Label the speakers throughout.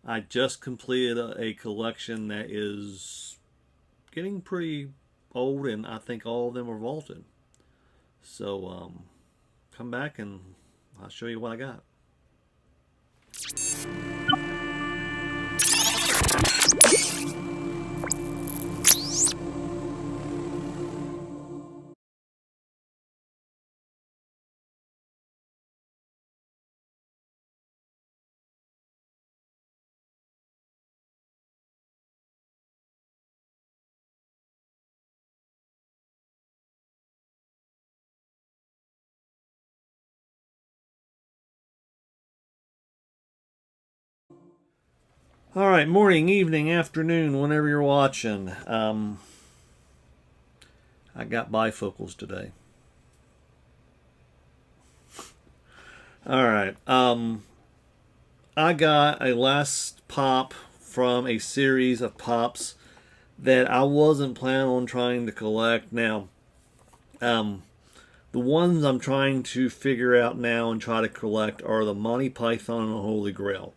Speaker 1: I just completed a collection that is getting pretty old, and I think all of them are vaulted. So come back and I'll show you what I got. All right, morning, evening, afternoon, whenever you're watching. I got bifocals today. All right. I got a last pop from a series of pops that I wasn't planning on trying to collect. Now, the ones I'm trying to figure out now and try to collect are the Monty Python and the Holy Grail.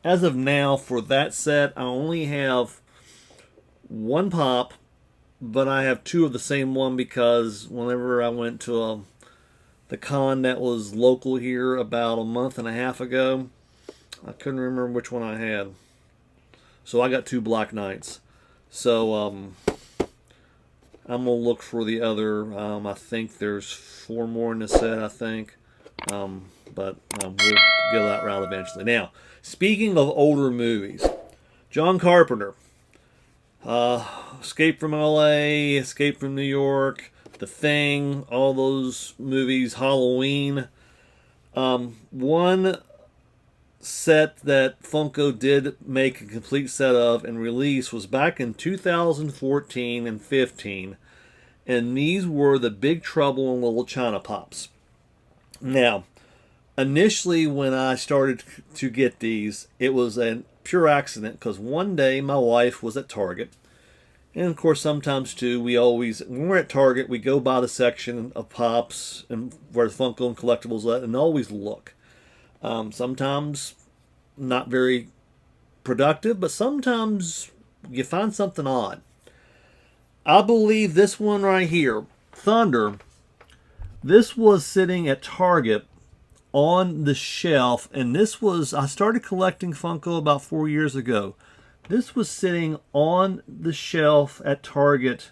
Speaker 1: As of now, for that set, I only have one pop, but I have two of the same one because whenever I went to the con that was local here about a month and a half ago, I couldn't remember which one I had. So I got two Black Knights. So I'm going to look for the other. I think there's four more in the set, I think. But we'll get that route eventually. Now, speaking of older movies, John Carpenter, Escape from LA, Escape from New York, The Thing, all those movies, Halloween. One set that Funko did make a complete set of and release was back in 2014 and 15, and these were the Big Trouble in Little China Pops. Now, initially when I started to get these, it was a pure accident because one day my wife was at Target, and of course sometimes too when we're at Target we go by the section of pops and where Funko and collectibles at and always look. Sometimes not very productive, but sometimes you find something odd. I believe this one right here, Thunder, this was sitting at Target on the shelf, and I started collecting Funko about 4 years ago. This was sitting on the shelf at Target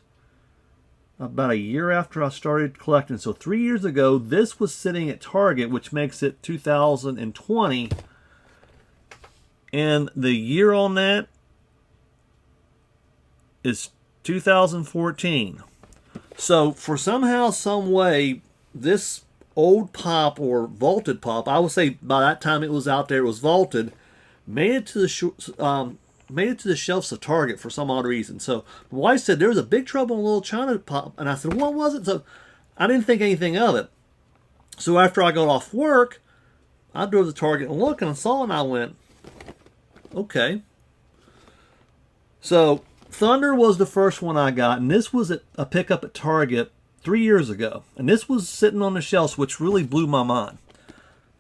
Speaker 1: about a year after I started collecting. So 3 years ago, this was sitting at Target, which makes it 2020. And the year on that is 2014. So for somehow, some way, this old pop or vaulted pop, I would say by that time it was out there, it was vaulted, made it to the shelves of Target for some odd reason. So my wife said there was a Big Trouble in Little China pop, and I said, what was it? So I didn't think anything of it. So after I got off work, I drove to Target and looked, and I saw it, and I went, okay. So Thunder was the first one I got, and this was a pickup at Target 3 years ago, and this was sitting on the shelves, which really blew my mind.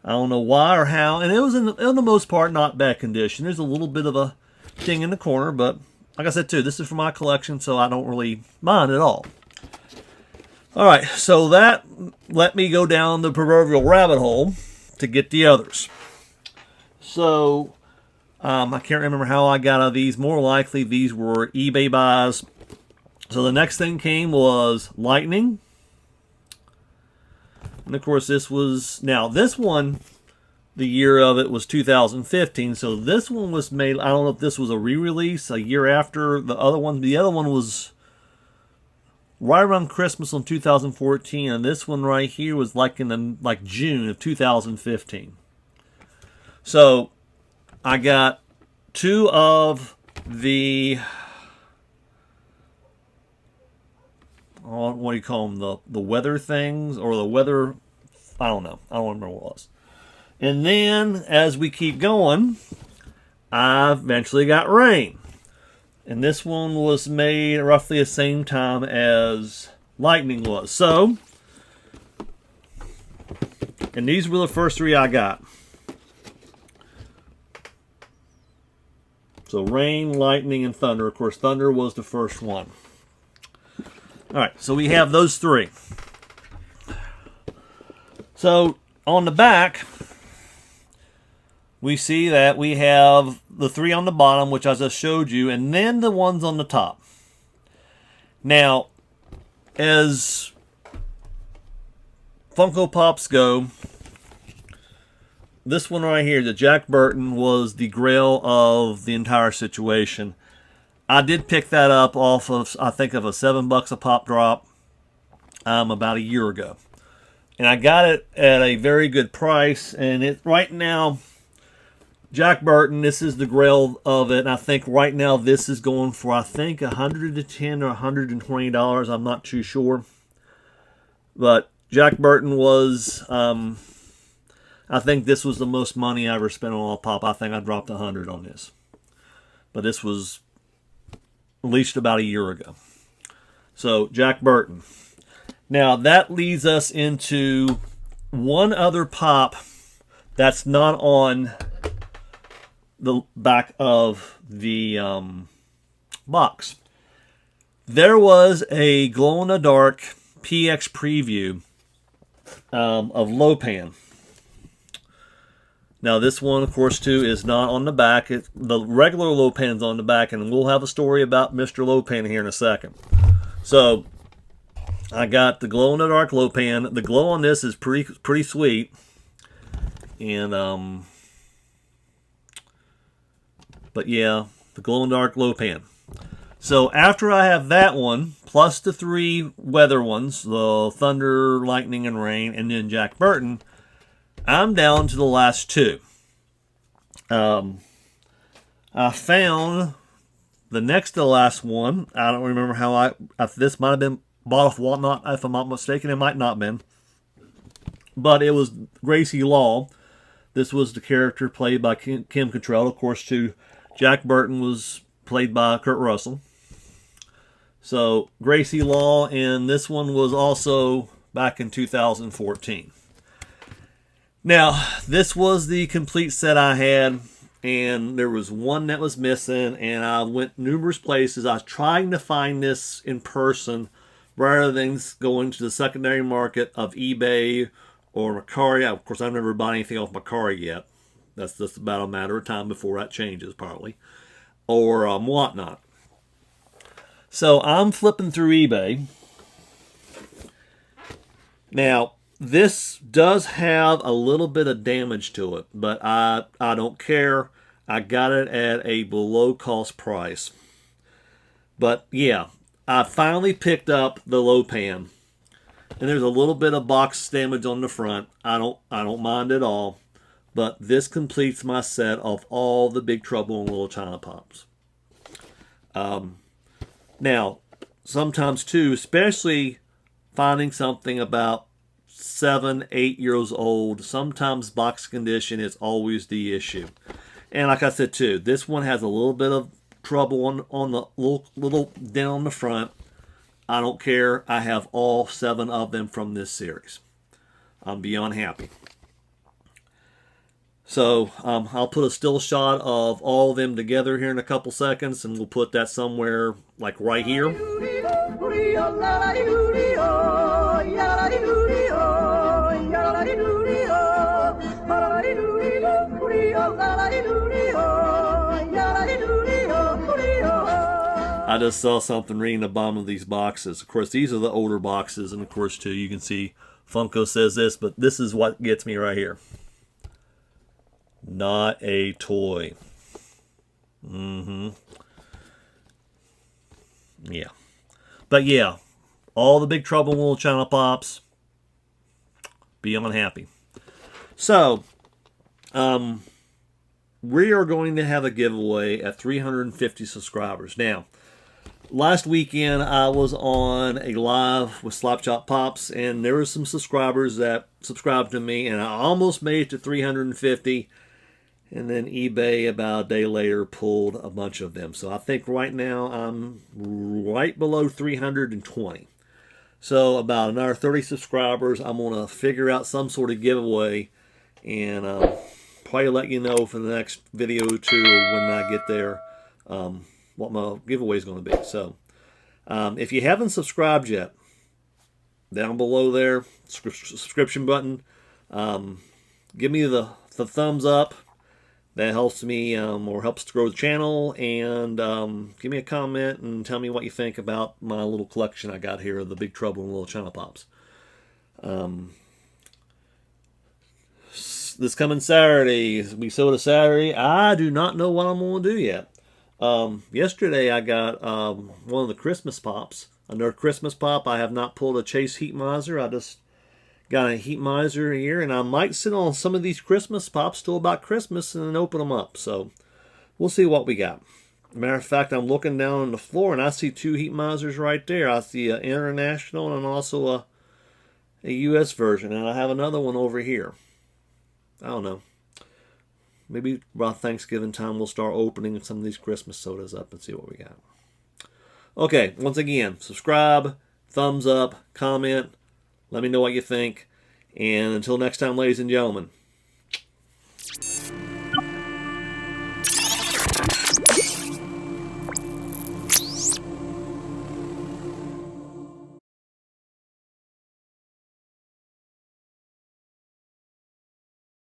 Speaker 1: I don't know why or how, and it was in the most part not bad condition. There's a little bit of a thing in the corner, but like I said too, this is for my collection, so I don't really mind at all. Alright, so that let me go down the proverbial rabbit hole to get the others. So I can't remember how I got out of these. More likely these were eBay buys. So the next thing came was Lightning. And of course this one, the year of it was 2015. So this one was made, I don't know if this was a re-release a year after the other one. The other one was right around Christmas in 2014. And this one right here was like in June of 2015. So I got two of the, what do you call them, the weather things, or the weather, I don't know, I don't remember what it was. And then as we keep going, I eventually got Rain, and this one was made roughly the same time as Lightning was. So, and these were the first three I got. So rain, lightning, and thunder. Of course, thunder was the first one. All right, so we have those three. So on the back, we see that we have the three on the bottom, which I just showed you, and then the ones on the top. Now, as Funko Pops go, this one right here, the Jack Burton, was the grail of the entire situation. I did pick that up off of, I think, of a $7 a pop drop about a year ago. And I got it at a very good price. And it right now, Jack Burton, this is the grail of it. And I think right now this is going for, I think, $110 or $120. I'm not too sure. But Jack Burton was, I think this was the most money I ever spent on a pop. I think I dropped $100 on this. But this was released about a year ago. So, Jack Burton. Now, that leads us into one other pop that's not on the back of the box. There was a glow-in-the-dark PX preview of Lopan. Now, this one, of course, too, is not on the back. The regular Lopan's on the back, and we'll have a story about Mr. Lopan here in a second. So, I got the glow-in-the-dark Lopan. The glow on this is pretty sweet. And, but yeah, the glow-in-the-dark Lopan. So, after I have that one, plus the three weather ones, the thunder, lightning, and rain, and then Jack Burton, I'm down to the last two. I found the next to the last one. I don't remember how this might have been bought off Whatnot, if I'm not mistaken. It might not have been. But it was Gracie Law. This was the character played by Kim Cattrall. Of course, too, Jack Burton was played by Kurt Russell. So, Gracie Law, and this one was also back in 2014. Now, this was the complete set I had, and there was one that was missing, and I went numerous places. I was trying to find this in person rather than going to the secondary market of eBay or Mercari. Of course, I've never bought anything off Mercari yet. That's just about a matter of time before that changes, probably. Or Whatnot. So, I'm flipping through eBay. Now, this does have a little bit of damage to it, but I don't care. I got it at a below cost price. But yeah, I finally picked up the Lopan. And there's a little bit of box damage on the front. I don't mind at all. But this completes my set of all the Big Trouble in Little China Pops. Now, sometimes too, especially finding something about 7, 8 years old, sometimes box condition is always the issue. And like I said too, this one has a little bit of trouble on the little dent on the front. I don't care. I have all 7 of them from this series. I'm beyond happy. So I'll put a still shot of all of them together here in a couple seconds, and we'll put that somewhere like right here. I just saw something reading the bottom of these boxes. Of course, these are the older boxes, and of course, too, you can see Funko says this, but this is what gets me right here. Not a toy. Yeah. But yeah, all the Big Trouble in Little China Pops, beyond happy. So, we are going to have a giveaway at 350 subscribers. Now, last weekend I was on a live with Slapshot Pops, and there were some subscribers that subscribed to me, and I almost made it to 350. And then eBay about a day later pulled a bunch of them. So I think right now I'm right below 320. So about another 30 subscribers. I'm going to figure out some sort of giveaway. And probably let you know for the next video or two when I get there. what my giveaway is going to be. So if you haven't subscribed yet, down below there, subscription button, give me the thumbs up. That helps me or helps to grow the channel. And give me a comment and tell me what you think about my little collection I got here of the Big Trouble in Little China Pops. This coming Saturday, we sold a Saturday. I do not know what I'm going to do yet. Yesterday I got one of the Christmas Pops. Another Christmas Pop. I have not pulled a Chase Heat Miser. I just got a Heat Miser here, and I might sit on some of these Christmas Pops till about Christmas and then open them up. So we'll see what we got. Matter of fact, I'm looking down on the floor and I see two Heat Misers right there. I see an international and also a US version, and I have another one over here. I don't know. Maybe about Thanksgiving time we'll start opening some of these Christmas sodas up and see what we got. Okay, once again, subscribe, thumbs up, comment. Let me know what you think. And until next time, ladies and gentlemen,